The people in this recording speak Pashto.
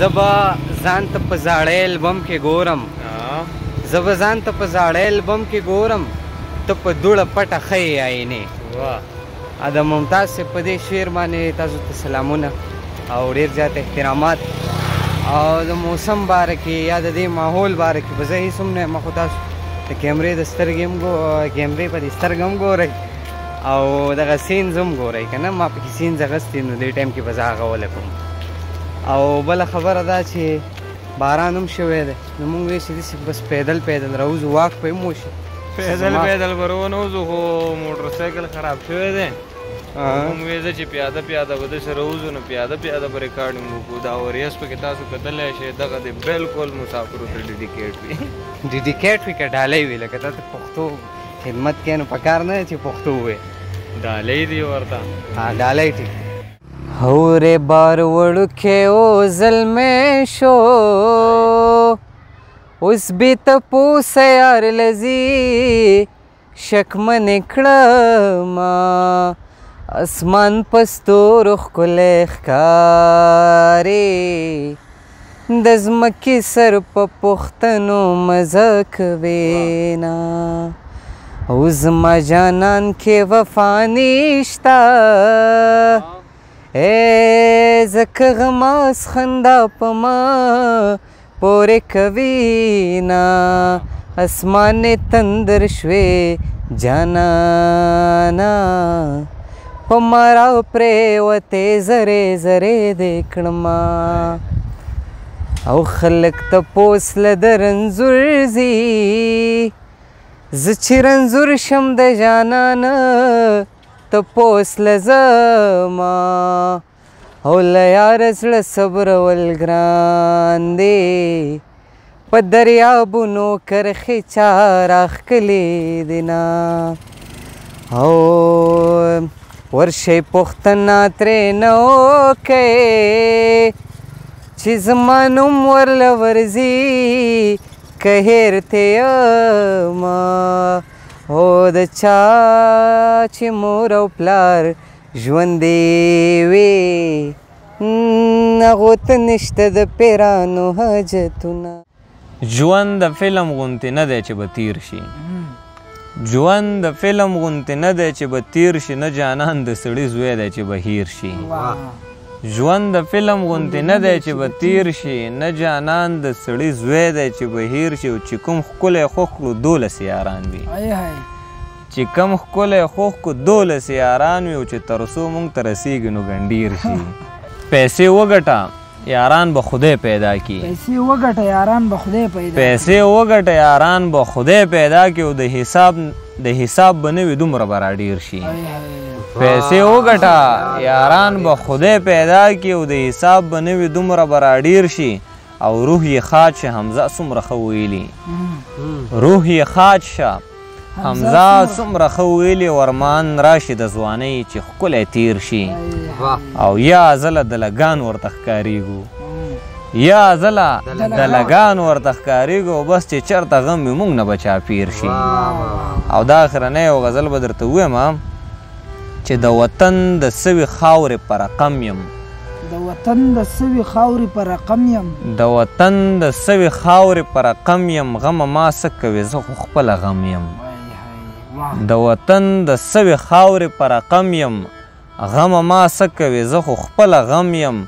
زه به ځان ته په زاړه البم کې ګورم زه به ځان ته په زاړه البم کې ګورم ته په دوړه پټه ښه یې آینې د ممتاز صاحب په دې شعر باندې تاسو ته سلامونه او ډېر زیات احترامات او د موسم باره کې یا د دې ماحول باره کې به زه هېڅ هم نه یم خو تاسو د کیمرې د سترګې هم کیمرې په دې سترګه هم ګورئ او دغه سینز هم ګورئ که نه ما پکې سینز اخیستي نو دې ټایم کې به زه هغه ولګوم او بله خبره دا چې باران هم شوی دی نو موږ وایو چې داسې بس پیدل پیدل راوځو واک به هم وشي پیدل پیدل به روانوځو خو موټرسایکل خراب شوی دی موږ وایو چې پیاده پیاده به داسې راوځو نو پیاده پیاده به ریکارډینګ وکړو دا اوریس پکې تاسو کتلی شئ دغه دی بلکل مسافرو ته ډیډیکیټ وي ډیډیکیټ وي که ډالۍ وي لکه تا ته پښتو خدمت کوې نو پکار نه دی چې پښتو ووایې ډالۍ دی ورته ډالۍ ټیک هورې بار وړوکی او زلمی شو اوس بې تپوسه یار لذي شکمنې کړمه اسمان په ستورو ښکلی ښکارې د ځمکې سر په پوښتنو مزه کوې نه او زما جانان کې وفا نشته ځکه غماس خندا په ما پورې کوي نه اسمانې تندر شوې جانانا په ما راپرېوتې زرې زرې دې کړمه او خلک تپوس له د رنځور ځي زه چې رنځور شم د جانانه تپوس له زما او له یاره زړه صبرول ګران دی په دریابونو کرښې چا راښکلې دي نه او ورشئ پوښتنه ترېنه وکئ چې زما نوم ورله ورځي که هېر ترې یمه او د چا چې مور او پلار ژوندې وي هغو ته نشته د پیرانو حاجتونه ژوند د فلم غوندې نه دی چې به تیر شي ژوند د فلم غوندې نه دی چې به تیر شي نه جانان د سړي زوی دی چې به هیر شي ژوند د فلم غوندې نه دی چې به تیر شي نه جانان د سړي زوی دی چې به هیر شي او چې کوم ښکلی خوښ کړو 12 یاران وي چې کوم ښکلی خوښ کړو 12 یاران وي او چې تر څو موږ ته رسېږي نو ګنډیر شي پیسې وګټه یاران به خدای پیدا کی پیسې وګټه یاران به خدای پیدا پیسې وګټه یاران به خدای پیدا کی او د حساب به نه وي دومره به راډیر شي پیسې وګټه یاران به خدای پیدا کی او د حساب به نه وي دومره به راډیر شي او روح یې خاج شه حمزه څومره ښه ویلي روح یې خاج شه حمزه څومره ښه ویلي ورمان راشي د ځوانۍ چې ښکلی تیر شي او یا ځله د لګان ورته ښکارېږو یا ځله د لګان ورته ښکارېږو بس چې چېرته غم وي موږ نه به چاپیر شي او دا اخرنی یو غزل به درته ووایم چې د وطن د سوي خاورې په رقم یم د وطن د سوي خاورې په رقم یم د وطن د سوي خاورې په رقم یم غمه ما څه کوې زه خو خپله غم یم د وطن د سوي خاورې په رقم یم غمه ما څه کوې زه خو خپله غم یم